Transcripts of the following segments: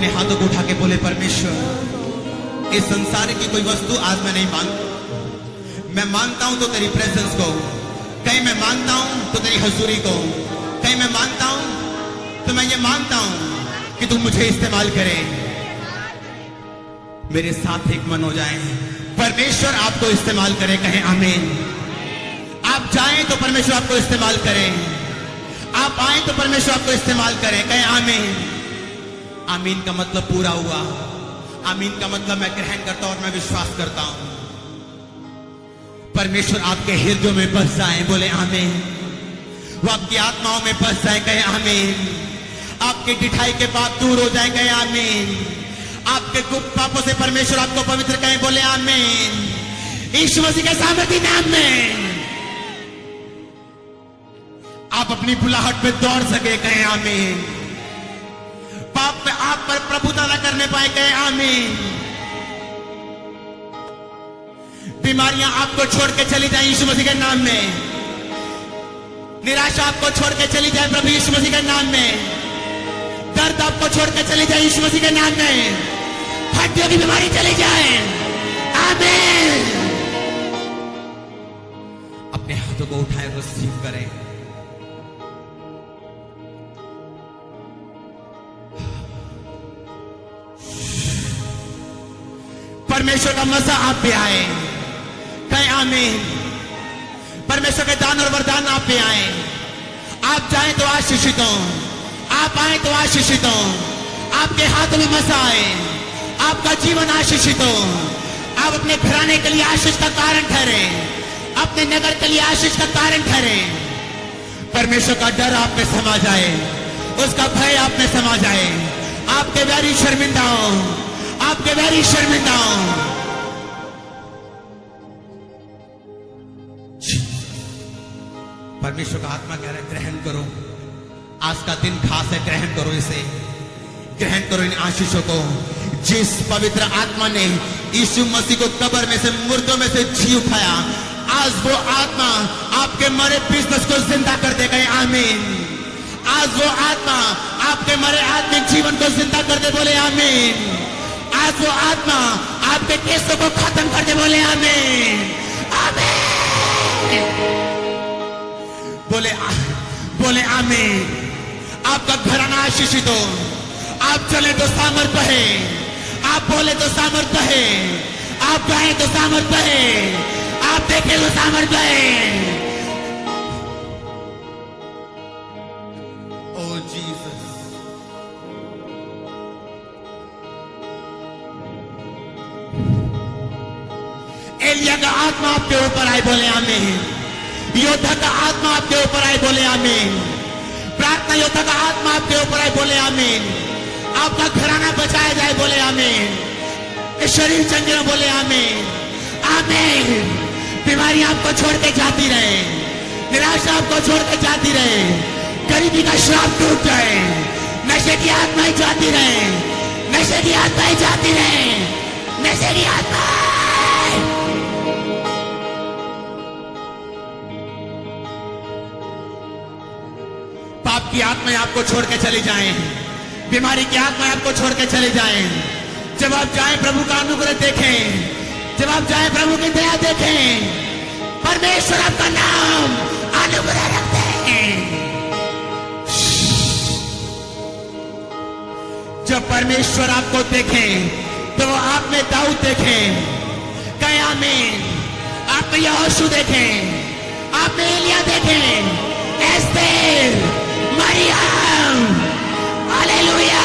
अपने हाथों को उठा के बोले, परमेश्वर इस संसार की कोई वस्तु आज मैं नहीं मांगता। मैं मांगता हूं तो तेरी प्रेजेंस को, कहीं मैं मांगता हूं तो तेरी हजूरी को, कहीं मैं मांगता हूं तो मैं ये मांगता हूं कि तू मुझे इस्तेमाल करे, मेरे साथ एक मन हो जाए। परमेश्वर आपको इस्तेमाल करे, कहें आमीन। आप जाएं तो परमेश्वर आपको इस्तेमाल करें, आप आए तो परमेश्वर आपको इस्तेमाल करें, कहें आमीन। आमीन का मतलब पूरा हुआ। आमीन का मतलब मैं ग्रहण करता हूं और मैं विश्वास करता हूं। परमेश्वर आपके हृदयों में बस जाए, बोले आमीन। वो आपकी आत्माओं में बस जाए, कहें आमीन। आपके ढिठाई के पाप दूर हो जाए, कहें आमीन। आपके गुप्त पापों से परमेश्वर आपको पवित्र कहें, बोले आमीन। यीशु मसीह के सामर्थी नाम में आप अपनी बुलाहट पे दौड़ सके, कहें आमीन। पाप पे आप पर प्रभुता न करने पाए, कहें आमीन। बीमारियां आपको छोड़ के चली जाए यीशु मसीह के नाम में। निराशा आपको छोड़ के चली जाए प्रभु यीशु मसीह के नाम में। दर्द आपको छोड़ के चली जाए यीशु मसीह के नाम में। हड्डियों की बीमारी चली जाए, आमीन। अपने हाथों को उठाए, रिसीव करें। परमेश्वर का मज़ा आप पे आए, कहें आमीन। परमेश्वर के दान और वरदान आप पे आए। आप जाएं तो आशीषित हो, आप आए तो आशीषित हो। आपके हाथों में मज़ा आए, आपका जीवन आशीषित हो। आप अपने घराने के लिए आशीष का कारण ठहरे, अपने नगर के लिए आशीष का कारण ठहरे। परमेश्वर का डर आप में समा जाए, उसका भय आप में समा जाए। आपके वैरी शर्मिंदा हो, आपके वैरी शर्मिंदा हो। परमेश्वर का आत्मा कह रहा है, ग्रहण करो। आज का दिन खास है, ग्रहण करो इसे, ग्रहण करो इन आशीषों को। जिस पवित्र आत्मा ने यीशु मसीह को कब्र में से, मुर्दों में से जी उठाया, आज वो आत्मा आपके मरे बिजनेस को जिंदा कर देगा, आमीन। आज वो आत्मा आपके मरे आत्मिक जीवन को जिंदा कर दे, बोले आमीन। आज वो आत्मा आपके केसों को खत्म कर दे, बोले आमीन, आमीन। बोले आमीन। आपका घराना आशीषित हो। आप चले तो सामर्थ्य है, आप बोले तो सामर्थ्य है, आप गाएं तो सामर्थ्य है, आप देखें तो सामर्थ्य है। ओ जीसस, एलिया का आत्मा आपके ऊपर आए, बोले आमीन। योद्धा का आत्मा आपके ऊपर आए, बोले आमीन। प्रार्थना योद्धा का आत्मा आपके ऊपर आए, बोले आमीन। आपका घराना बचाया जाए, बोले आमीन। शरीर चंगे, बोले आमीन, आमीन। बीमारी आपको छोड़ के जाती रहे, निराशा आपको छोड़ के जाती रहे, गरीबी का श्राप टूट जाए, नशे की आत्माएं जाती रहे, नशे की आत्माएं जाती रहे, नशे की आत्मा। पाप की आत्माएं आपको छोड़ के चली जाएं, बीमारी की आत्माएं आपको छोड़ के चली जाएं। जब आप जाएं प्रभु का अनुग्रह देखें, जब आप जाएं प्रभु की दया देखें। परमेश्वर आपका नाम अनुग्रह रखते हैं। जब परमेश्वर आपको देखें तो वो आप में दाऊद देखें, कहें आमीन। आप में यहोशू देखें, आप में एलिया देखें, एस्तेर, मरियम, हालेलुया।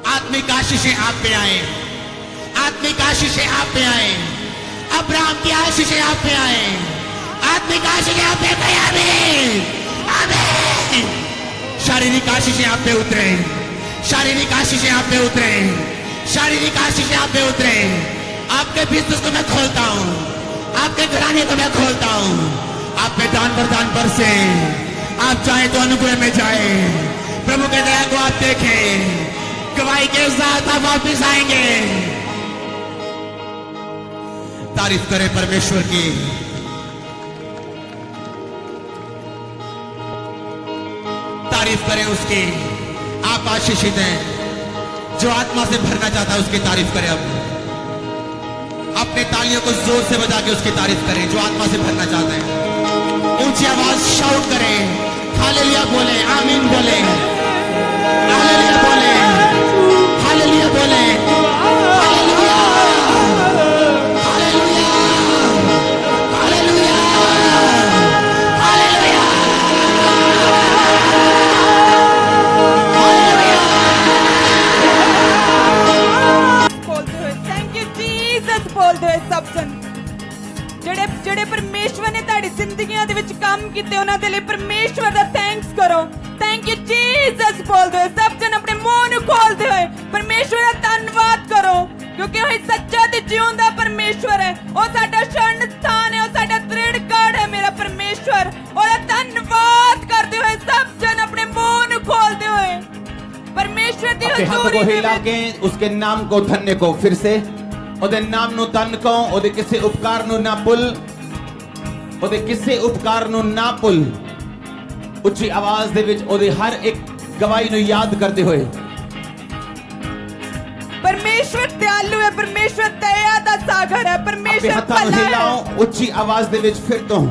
आत्मिक आशीषें आप पे आए, आत्मिक आशीषें आप पे आए। अब्राहम की आशीषें आप पे आए, आत्मिक आशीषें आप पे आए, आमीन, आमीन। शारीरिक आशीषें आप पे उतरे, शारीरिक आशीषें आप पे उतरे, शारीरिक आशीषें आप पे उतरे। आपके बिजनेस को मैं खोलता हूँ, आपके घराने को मैं खोलता हूँ। आप पे दान वरदान बरसे, आप चाहे तो अनुग्रह में जाए। प्रभु के दया को आप देखें, गवाही के साथ आप वापिस आएंगे। तारीफ करें परमेश्वर की। तारीफ करें उसकी। आप आशीषित हैं। जो आत्मा से भरना चाहता है उसकी तारीफ करें। अब अपने तालियों को जोर से बजा के उसकी तारीफ करें। जो आत्मा से भरना चाहते हैं ऊंची आवाज शाउट करें, हालेलुया बोले, आमीन बोले, हालेलुया बोले, हालेलुया बोले, हालेलुया, हालेलुया, हालेलुया, हालेलुया, बोलते हुए थैंक यू जीसस बोलते हुए सब जन ਜਿਹੜੇ ਪਰਮੇਸ਼ਵਰ ਨੇ ਤੁਹਾਡੀ ਜ਼ਿੰਦਗੀਆਂ ਦੇ ਵਿੱਚ ਕੰਮ ਕੀਤੇ ਉਹਨਾਂ ਦੇ ਲਈ ਪਰਮੇਸ਼ਵਰ ਦਾ ਥੈਂਕਸ ਕਰੋ। ਥੈਂਕ ਯੂ ਜੀਸਸ ਬੋਲਦੇ ਹੋਏ ਸਭ ਜਨ ਆਪਣੇ ਮੂੰਹ ਨੂੰ ਖੋਲਦੇ ਹੋਏ ਪਰਮੇਸ਼ਵਰ ਦਾ ਧੰਨਵਾਦ ਕਰੋ, ਕਿਉਂਕਿ ਉਹ ਸੱਚਾ ਤੇ ਜਿਉਂਦਾ ਪਰਮੇਸ਼ਵਰ ਹੈ। ਉਹ ਸਾਡਾ ਸ਼ਰਨ ਸਥਾਨ ਹੈ, ਉਹ ਸਾਡਾ ਦ੍ਰਿੜ ਗੜ੍ਹ ਹੈ। ਮੇਰਾ ਪਰਮੇਸ਼ਵਰ ਉਹਦਾ ਧੰਨਵਾਦ ਕਰਦੇ ਹੋਏ ਸਭ ਜਨ ਆਪਣੇ ਮੂੰਹ ਨੂੰ ਖੋਲਦੇ ਹੋਏ ਪਰਮੇਸ਼ਵਰ ਦੀ ਹਜ਼ੂਰੀ ਦੇ ਵਿੱਚ उसके नाम को धन्य को फिर से ਉਹਦੇ ਨਾਮ ਨੂੰ ਧੰਨ ਕੋ, ਉਹਦੇ ਕਿਸੇ ਉਪਕਾਰ ਨੂੰ ਨਾ ਭੁੱਲ, ਉਹਦੇ ਕਿਸੇ ਉਪਕਾਰ ਨੂੰ ਨਾ ਭੁੱਲ। ਉੱਚੀ ਆਵਾਜ਼ ਦੇ ਵਿੱਚ ਉਹਦੇ ਹਰ ਇੱਕ ਗਵਾਹੀ ਨੂੰ ਯਾਦ ਕਰਦੇ ਹੋਏ ਪਰਮੇਸ਼ਵਰ ਦਿਆਲੂ ਹੈ, ਪਰਮੇਸ਼ਵਰ ਦਇਆ ਦਾ ਸਾਗਰ ਹੈ, ਪਰਮੇਸ਼ਵਰ ਭਲਾ ਹੈ। ਉੱਚੀ ਆਵਾਜ਼ ਦੇ ਵਿੱਚ ਫਿਰ ਤੋਂ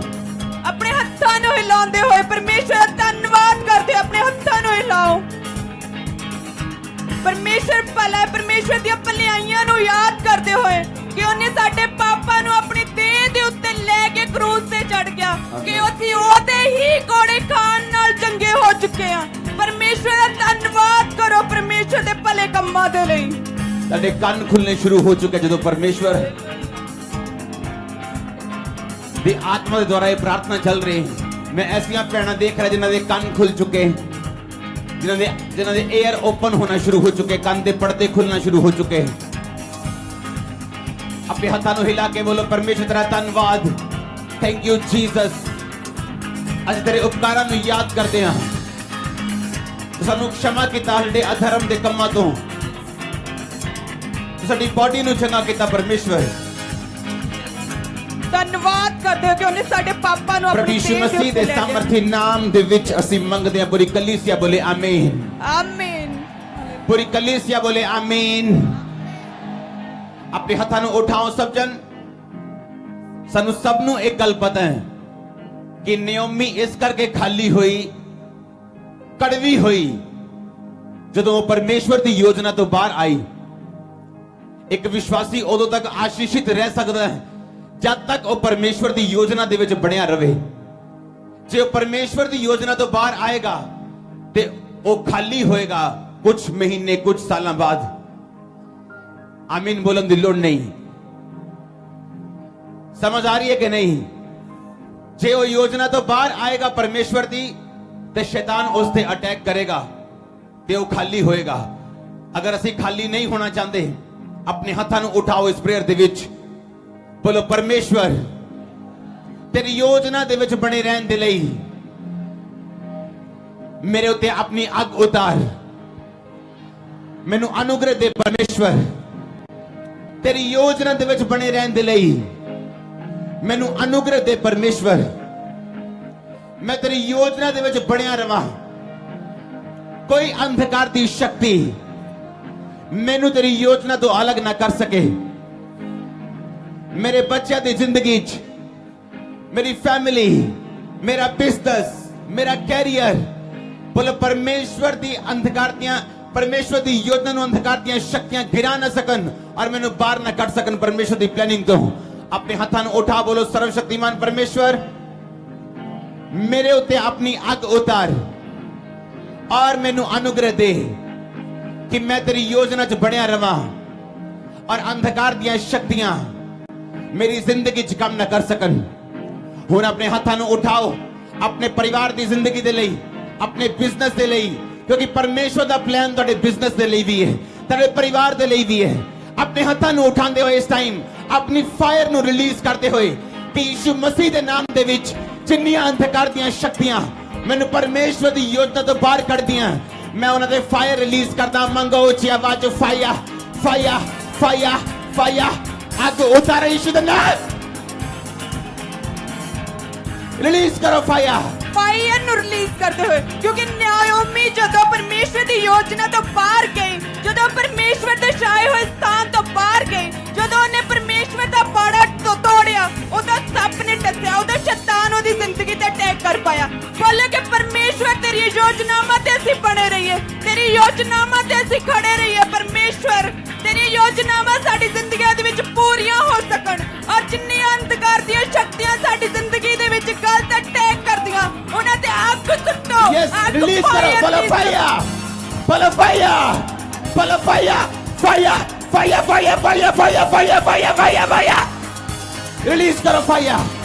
ਆਪਣੇ ਹੱਥਾਂ ਨੂੰ ਹਿਲਾਉਂਦੇ ਹੋਏ ਪਰਮੇਸ਼ਵਰ ਦਾ ਧੰਨਵਾਦ ਕਰਦੇ ਹੋਏ ਆਪਣੇ ਹੱਥਾਂ ਨੂੰ ਹਿਲਾਓ। ਪਰਮੇਸ਼ਵਰ ਭਲਾ ਹੈ, ਪਰਮੇਸ਼ਵਰ ਦੀਆਂ ਭਲਾਈਆਂ ਨੂੰ ਯਾਦ ਕਰਦੇ ਹੋਏ ਕਿ ਉਹਨੇ ਸਾਡੇ ਪਾਪਾਂ ਨੂੰ ਆਪਣੀ ਦੇਹ ਦੇ ਉੱਤੇ ਲੈ ਕੇ ਕਰੂਸ ਤੇ ਚੜ ਗਿਆ, ਕਿ ਅਸੀਂ ਉਹਦੇ ਹੀ ਕੋੜੇ ਖਾਣ ਨਾਲ ਚੰਗੇ ਹੋ ਚੁੱਕੇ ਹਾਂ। ਪਰਮੇਸ਼ਵਰ ਦਾ ਧੰਨਵਾਦ ਕਰੋ ਪਰਮੇਸ਼ਵਰ ਦੇ ਭਲੇ ਕੰਮਾਂ ਦੇ ਲਈ। ਸਾਡੇ ਕੰਨ ਖੁੱਲਣੇ ਸ਼ੁਰੂ ਹੋ ਚੁੱਕੇ ਜਦੋਂ ਪਰਮੇਸ਼ਵਰ ਦੀ ਆਤਮਾ ਦੇ ਦੁਆਰਾ ਇਹ ਪ੍ਰਾਰਥਨਾ ਚੱਲ ਰਹੀ। ਮੈਂ ਐਸੀਆਂ ਭੈਣਾਂ ਦੇਖ ਰਿਹਾ ਜਿਨ੍ਹਾਂ ਦੇ ਕੰਨ ਖੁੱਲ ਚੁੱਕੇ, जिन्हों ने एयर ओपन होना शुरू हो चुके, कान दे पर्दे खुलना शुरू हो चुके। अपने हाथों को हिला के बोलो परमेश्वर तेरा धन्यवाद, थैंक यू जीसस। अज तेरे उपकारां नूं याद करते हैं, सानू क्षमा किता साडे अधर्म दे कम्मां तों, साडी बॉडी नूं चंगा किता परमेश्वर। ਧੰਨਵਾਦ ਕਰਦੇ ਹੋ ਕਿ ਉਹਨੇ ਸਾਡੇ ਪਾਪਾਂ ਨੂੰ ਆਪਣੀ ਯਿਸੂ ਮਸੀਹ ਦੇ ਸਮਰਥੀ ਨਾਮ ਦੇ ਵਿੱਚ ਅਸੀਂ ਮੰਗਦੇ ਹਾਂ। ਪੂਰੀ ਕਲੀਸਿਆ ਬੋਲੇ ਆਮੀਨ, ਆਮੀਨ। ਪੂਰੀ ਕਲੀਸਿਆ ਬੋਲੇ ਆਮੀਨ। ਆਪਣੇ ਹੱਥਾਂ ਨੂੰ ਉਠਾਓ ਸਭ ਜਨ। ਸਾਨੂੰ ਸਭ ਨੂੰ ਇੱਕ ਗੱਲ ਪਤਾ ਹੈ ਕਿ ਨਿਯੋਮੀ ਇਸ ਕਰਕੇ ਖਾਲੀ ਹੋਈ, ਕੜਵੀ ਹੋਈ, ਜਦੋਂ ਉਹ ਪਰਮੇਸ਼ਵਰ ਦੀ ਯੋਜਨਾ ਤੋਂ ਬਾਹਰ ਆਈ। ਇੱਕ ਵਿਸ਼ਵਾਸੀ ਉਦੋਂ ਤੱਕ ਆਸ਼ੀਸ਼ਿਤ ਰਹਿ ਸਕਦਾ ਹੈ जब तक वो परमेश्वर की योजना दे विच बनिया रहे। जे परमेश्वर की योजना तो बाहर आएगा ते वो खाली होएगा कुछ महीने कुछ सालों बाद। आमीन बोलन दी लोड़ नहीं। समझ आ रही है कि नहीं? जे वो योजना तो बाहर आएगा परमेश्वर की ते शैतान उस ते अटैक करेगा ते वो खाली होएगा। अगर असी खाली नहीं होना चाहते अपने हाथों को उठाओ इस प्रेयर दे विच बोलो परमेश्वर तेरी योजना दे विच बने रहने दे लई मेरे उत्ते अपनी अग उतार, मैनू अनुग्रह दे परमेश्वर। तेरी योजना दे विच बने रहने दे लई मैनू अनुग्रह दे परमेश्वर। मैं तेरी योजना दे विच बनिया रवां, कोई अंधकार दी शक्ति मैनू तेरी योजना तो अलग ना कर सके। मेरे बच्चों की जिंदगी, मेरी फैमिली, मेरा बिजनेस, मेरा कैरियर, बोलो परमेश्वर की अंधकार दियां, परमेश्वर की योजना नु अंधकार दियां शक्तियां गिरा ना सकन और मैनू बाहर ना कट सकन परमेश्वर की प्लानिंग तो। अपने हाथों को उठा बोलो सर्वशक्तिमान परमेश्वर मेरे उत्ते अपनी अग उतार और मैनू अनुग्रह दे कि मैं तेरी योजना च बनिया रवां और अंधकार दियां शक्तियां मेरी जिंदगी च काम ना कर सकन। हुण अपने हाथों को उठाओ अपने परिवार की जिंदगी दे लई, अपने बिजनेस दे लई, क्योंकि परमेश्वर दा प्लान तुहाडे बिजनेस दे लई भी है, तुहाडे परिवार दे लई भी है। अपने हाथों को उठाते हुए इस टाइम अपनी फायर नु रिलीज करते हुए कि यीशु मसीह दे नाम दे विच जिन्नियां अंधकार दियां शक्तियां मैनू परमेश्वर दी योजना तो बाहर कढ़ दियां, मैं उन्हां दे फायर रिलीज करदा। मंगो उच्ची आवाज फायर फायर फायर फायर ਅੱਗ ਉਤਾਰੋ ਯਿਸੂ ਦੇ ਨਾਮ। ਰਿਲੀਜ਼ ਕਰੋ ਫਾਇਰ। ਫਾਇਰ ਨੂੰ ਰਿਲੀਜ਼ ਕਰਦੇ ਹੋਏ, ਕਿਉਂਕਿ ਨਾਓਮੀ ਜਦੋਂ ਪਰਮੇਸ਼ਵਰ ਦੀ ਯੋਜਨਾ ਤੋਂ ਬਾਹਰ ਗਈ, ਜਦੋਂ ਪਰਮੇਸ਼ਵਰ ਦੇ ਛਾਏ ਹੋਏ ਸਥਾਨ ਤੋਂ ਬਾਹਰ ਗਈ, ਜਦੋਂ ਉਹਨੇ ਪਰਮੇਸ਼ਵਰ ਦਾ ਬਾੜਾ ਤੋੜਿਆ, ਉਹਦਾ ਸੱਪ ਨੇ ਟੱਸਿਆ, ਉਹਦਾ ਸ਼ੈਤਾਨ ਉਹਦੀ ਜ਼ਿੰਦਗੀ ਤੇ ਅਟੈਕ ਕਰ ਪਾਇਆ। ਬੋਲੇ ਕਿ ਪਰਮੇਸ਼ਵਰ ਤੇਰੀ ਯੋਜਨਾਵਾਂ ਤੇ ਅਸੀਂ ਬਣੇ ਰਹੀਏ, ਤੇਰੀ ਯੋਜਨਾਵਾਂ ਤੇ ਅਸੀਂ ਖੜੇ ਰਹੀਏ। ਪਰਮੇਸ਼ਵਰ ਤੇਰੀ ਯੋਜਨਾਵਾਂ ਸਾਡੀ ਜ਼ਿੰਦਗੀ ਦੇ ਵਿੱਚ ਪੂਰੀਆਂ ਹੋ ਸਕਣ, ਔਰ ਜਿੰਨੀਆਂ ਅੰਧਕਾਰ ਦੀਆਂ ਸ਼ਕਤੀਆਂ ਸਾਡੀ ਜ਼ਿੰਦਗੀ ਦੇ ਵਿੱਚ ਗਲਤ ਅਟੈਕ ਕਰਦੀਆਂ, ਉਹਨਾਂ ਤੇ ਅੱਗ ਸੁੱਟੋ। ਯੈਸ, ਰਿਲੀਜ਼ ਕਰੋ। ਬੋਲੋ ਫਾਇਰ, ਬੋਲੋ ਫਾਇਰ, ਬੋਲੋ fire, fire, fire, fire, fire, fire, fire, fire, fire, fire. Release ਕਰੋ ਫਾਇਰ।